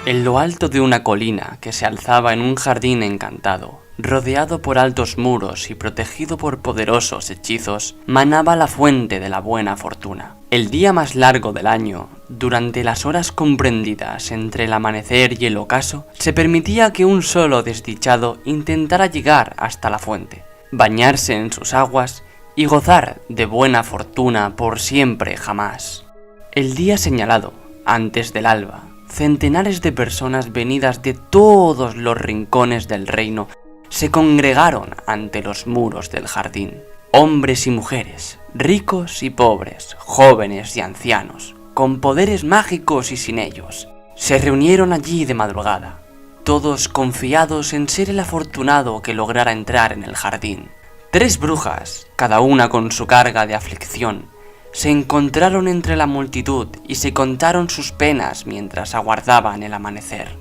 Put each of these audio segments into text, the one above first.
En lo alto de una colina que se alzaba en un jardín encantado, rodeado por altos muros y protegido por poderosos hechizos, manaba la fuente de la buena fortuna. El día más largo del año, durante las horas comprendidas entre el amanecer y el ocaso, se permitía que un solo desdichado intentara llegar hasta la fuente, bañarse en sus aguas y gozar de buena fortuna por siempre jamás. El día señalado, antes del alba, centenares de personas venidas de todos los rincones del reino se congregaron ante los muros del jardín. Hombres y mujeres, ricos y pobres, jóvenes y ancianos, con poderes mágicos y sin ellos, se reunieron allí de madrugada, todos confiados en ser el afortunado que lograra entrar en el jardín. 3 brujas, cada una con su carga de aflicción, se encontraron entre la multitud y se contaron sus penas mientras aguardaban el amanecer.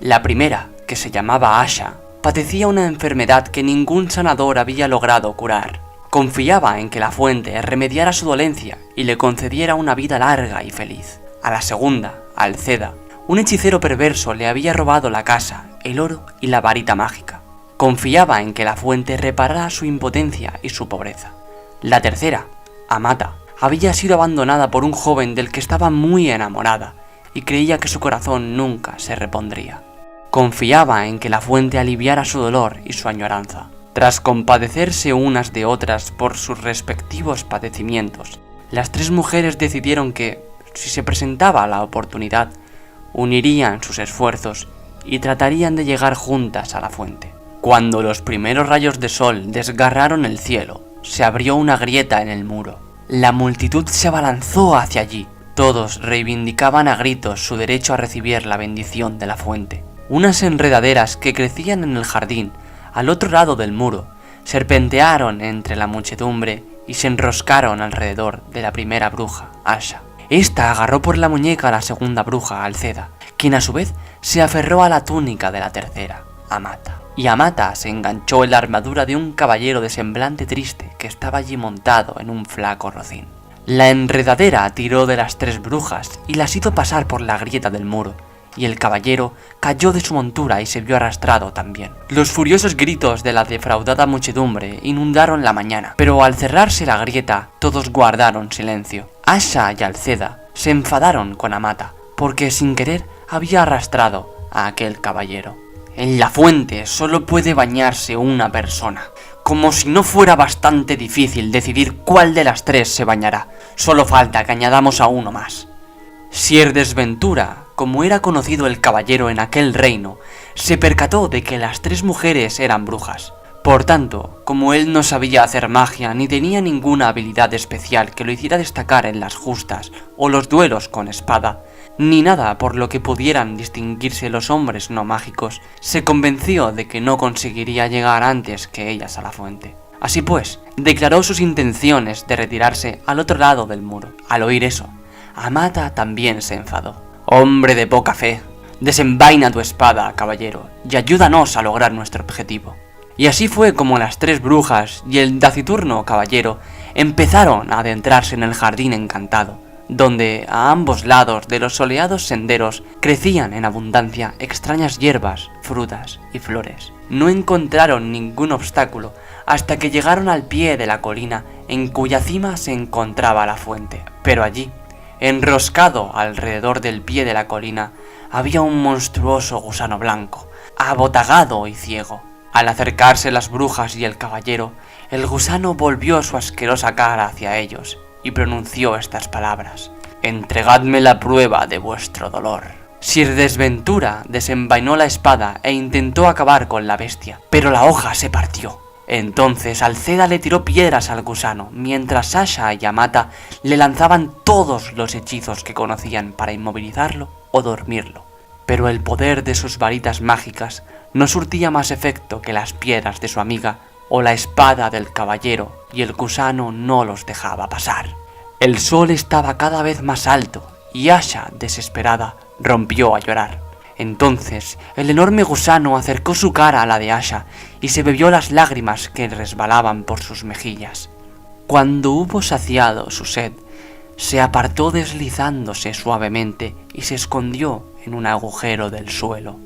La primera, que se llamaba Asha, padecía una enfermedad que ningún sanador había logrado curar. Confiaba en que la fuente remediara su dolencia y le concediera una vida larga y feliz. A la segunda, Alceda, un hechicero perverso le había robado la casa, el oro y la varita mágica. Confiaba en que la fuente reparara su impotencia y su pobreza. La tercera, Amata, había sido abandonada por un joven del que estaba muy enamorada y creía que su corazón nunca se repondría. Confiaba en que la fuente aliviara su dolor y su añoranza. Tras compadecerse unas de otras por sus respectivos padecimientos, las 3 mujeres decidieron que, si se presentaba la oportunidad, unirían sus esfuerzos y tratarían de llegar juntas a la fuente. Cuando los primeros rayos de sol desgarraron el cielo, se abrió una grieta en el muro. La multitud se abalanzó hacia allí. Todos reivindicaban a gritos su derecho a recibir la bendición de la fuente. Unas enredaderas que crecían en el jardín, al otro lado del muro, serpentearon entre la muchedumbre y se enroscaron alrededor de la primera bruja, Asha. Esta agarró por la muñeca a la segunda bruja, Alceda, quien a su vez se aferró a la túnica de la tercera, Amata. Y Amata se enganchó en la armadura de un caballero de semblante triste que estaba allí montado en un flaco rocín. La enredadera tiró de las 3 brujas y las hizo pasar por la grieta del muro, y el caballero cayó de su montura y se vio arrastrado también. Los furiosos gritos de la defraudada muchedumbre inundaron la mañana, pero al cerrarse la grieta todos guardaron silencio. Asha y Alceda se enfadaron con Amata, porque sin querer había arrastrado a aquel caballero. En la fuente solo puede bañarse una persona. Como si no fuera bastante difícil decidir cuál de las 3 se bañará. Solo falta que añadamos a uno más. Sir Desventura, como era conocido el caballero en aquel reino, se percató de que las 3 mujeres eran brujas. Por tanto, como él no sabía hacer magia ni tenía ninguna habilidad especial que lo hiciera destacar en las justas o los duelos con espada, ni nada por lo que pudieran distinguirse los hombres no mágicos, se convenció de que no conseguiría llegar antes que ellas a la fuente. Así pues, declaró sus intenciones de retirarse al otro lado del muro. Al oír eso, Amata también se enfadó. «Hombre de poca fe, desenvaina tu espada, caballero, y ayúdanos a lograr nuestro objetivo». Y así fue como las 3 brujas y el taciturno caballero empezaron a adentrarse en el jardín encantado, donde a ambos lados de los soleados senderos crecían en abundancia extrañas hierbas, frutas y flores. No encontraron ningún obstáculo hasta que llegaron al pie de la colina en cuya cima se encontraba la fuente. Pero allí, enroscado alrededor del pie de la colina, había un monstruoso gusano blanco, abotagado y ciego. Al acercarse las brujas y el caballero, el gusano volvió su asquerosa cara hacia ellos y pronunció estas palabras: «Entregadme la prueba de vuestro dolor». Sir Desventura desenvainó la espada e intentó acabar con la bestia, pero la hoja se partió. Entonces Alceda le tiró piedras al gusano, mientras Asha y Amata le lanzaban todos los hechizos que conocían para inmovilizarlo o dormirlo. Pero el poder de sus varitas mágicas no surtía más efecto que las piedras de su amiga o la espada del caballero, y el gusano no los dejaba pasar. El sol estaba cada vez más alto y Asha, desesperada, rompió a llorar. Entonces el enorme gusano acercó su cara a la de Asha y se bebió las lágrimas que resbalaban por sus mejillas. Cuando hubo saciado su sed, se apartó deslizándose suavemente y se escondió en un agujero del suelo.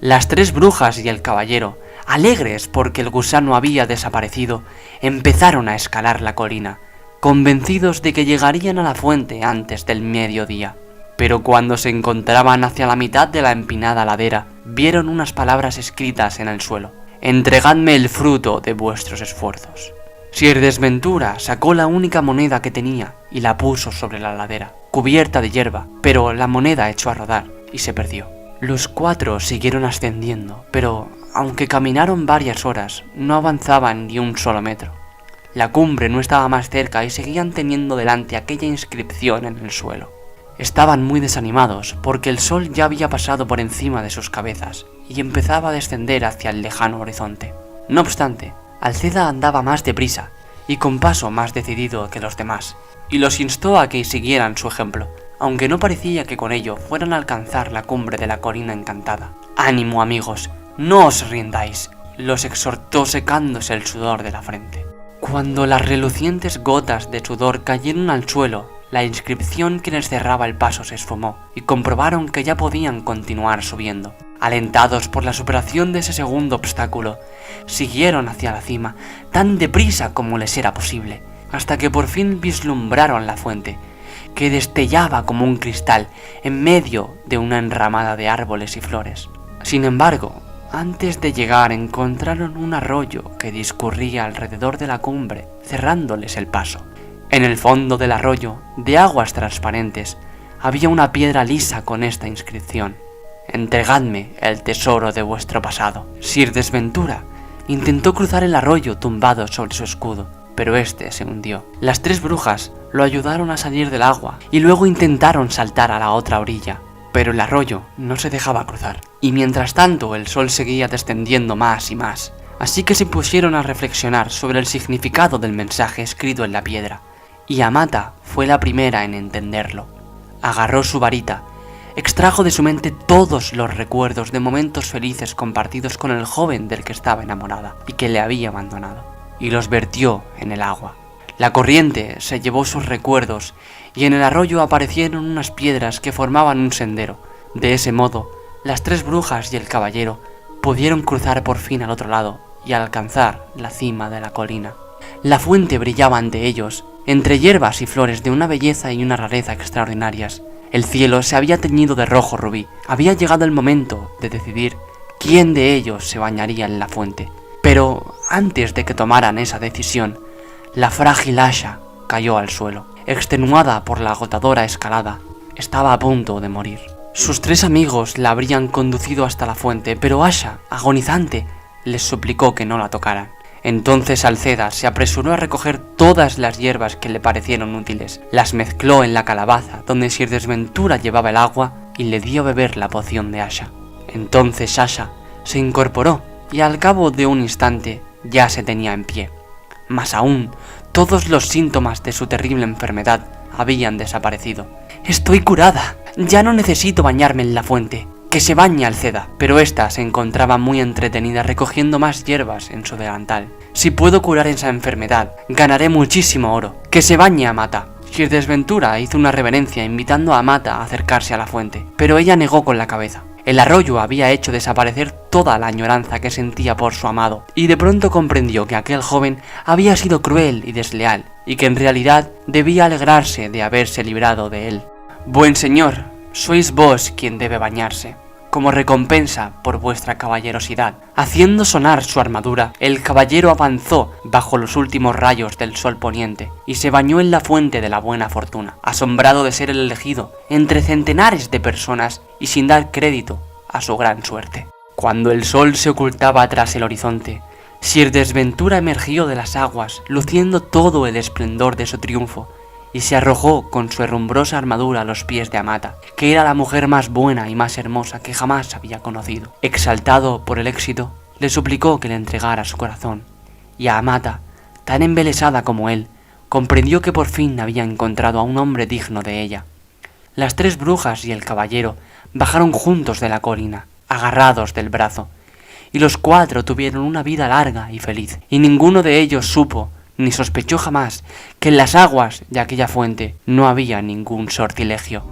Las 3 brujas y el caballero, alegres porque el gusano había desaparecido, empezaron a escalar la colina, convencidos de que llegarían a la fuente antes del mediodía. Pero cuando se encontraban hacia la mitad de la empinada ladera, vieron unas palabras escritas en el suelo: «Entregadme el fruto de vuestros esfuerzos». Sir Desventura sacó la única moneda que tenía y la puso sobre la ladera, cubierta de hierba, pero la moneda echó a rodar y se perdió. Los 4 siguieron ascendiendo, pero aunque caminaron varias horas, no avanzaban ni un solo metro. La cumbre no estaba más cerca y seguían teniendo delante aquella inscripción en el suelo. Estaban muy desanimados porque el sol ya había pasado por encima de sus cabezas y empezaba a descender hacia el lejano horizonte. No obstante, Alceda andaba más deprisa y con paso más decidido que los demás, y los instó a que siguieran su ejemplo, aunque no parecía que con ello fueran a alcanzar la cumbre de la colina encantada. «Ánimo, amigos, no os rindáis», los exhortó secándose el sudor de la frente. Cuando las relucientes gotas de sudor cayeron al suelo, la inscripción que les cerraba el paso se esfumó y comprobaron que ya podían continuar subiendo. Alentados por la superación de ese segundo obstáculo, siguieron hacia la cima tan deprisa como les era posible, hasta que por fin vislumbraron la fuente, que destellaba como un cristal en medio de una enramada de árboles y flores. Sin embargo, antes de llegar encontraron un arroyo que discurría alrededor de la cumbre, cerrándoles el paso. En el fondo del arroyo, de aguas transparentes, había una piedra lisa con esta inscripción: «Entregadme el tesoro de vuestro pasado». Sir Desventura intentó cruzar el arroyo tumbado sobre su escudo, pero este se hundió. Las 3 brujas lo ayudaron a salir del agua y luego intentaron saltar a la otra orilla, pero el arroyo no se dejaba cruzar. Y mientras tanto el sol seguía descendiendo más y más, así que se pusieron a reflexionar sobre el significado del mensaje escrito en la piedra. Y Amata fue la primera en entenderlo. Agarró su varita, extrajo de su mente todos los recuerdos de momentos felices compartidos con el joven del que estaba enamorada y que le había abandonado, y los vertió en el agua. La corriente se llevó sus recuerdos y en el arroyo aparecieron unas piedras que formaban un sendero. De ese modo, las 3 brujas y el caballero pudieron cruzar por fin al otro lado y alcanzar la cima de la colina. La fuente brillaba ante ellos, entre hierbas y flores de una belleza y una rareza extraordinarias. El cielo se había teñido de rojo rubí. Había llegado el momento de decidir quién de ellos se bañaría en la fuente. Pero antes de que tomaran esa decisión, la frágil Asha cayó al suelo. Extenuada por la agotadora escalada, estaba a punto de morir. Sus 3 amigos la habrían conducido hasta la fuente, pero Asha, agonizante, les suplicó que no la tocaran. Entonces Alceda se apresuró a recoger todas las hierbas que le parecieron útiles, las mezcló en la calabaza donde Sir Desventura llevaba el agua y le dio a beber la poción de Asha. Entonces Asha se incorporó y al cabo de un instante ya se tenía en pie. Más aún, todos los síntomas de su terrible enfermedad habían desaparecido. «Estoy curada, ya no necesito bañarme en la fuente». «Que se bañe Alceda», pero ésta se encontraba muy entretenida recogiendo más hierbas en su delantal. «Si puedo curar esa enfermedad, ganaré muchísimo oro. Que se bañe Amata». Sir Desventura hizo una reverencia invitando a Amata a acercarse a la fuente, pero ella negó con la cabeza. El arroyo había hecho desaparecer toda la añoranza que sentía por su amado, y de pronto comprendió que aquel joven había sido cruel y desleal, y que en realidad debía alegrarse de haberse librado de él. «Buen señor, sois vos quien debe bañarse, como recompensa por vuestra caballerosidad». Haciendo sonar su armadura, el caballero avanzó bajo los últimos rayos del sol poniente y se bañó en la fuente de la buena fortuna, asombrado de ser el elegido entre centenares de personas y sin dar crédito a su gran suerte. Cuando el sol se ocultaba tras el horizonte, Sir Desventura emergió de las aguas, luciendo todo el esplendor de su triunfo, y se arrojó con su herrumbrosa armadura a los pies de Amata, que era la mujer más buena y más hermosa que jamás había conocido. Exaltado por el éxito, le suplicó que le entregara su corazón, y a Amata, tan embelesada como él, comprendió que por fin había encontrado a un hombre digno de ella. Las 3 brujas y el caballero bajaron juntos de la colina, agarrados del brazo, y los 4 tuvieron una vida larga y feliz, y ninguno de ellos supo ni sospechó jamás que en las aguas de aquella fuente no había ningún sortilegio.